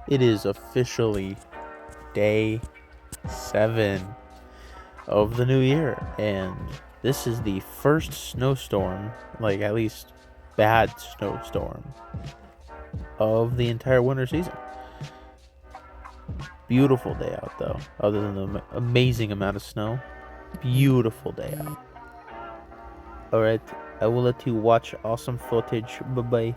It is officially day 7 of the new year, and this is the first snowstorm, like at least bad snowstorm, of the entire winter season. Beautiful day out though, other than the amazing amount of snow. Beautiful day out. Alright, I will let you watch awesome footage. Bye bye.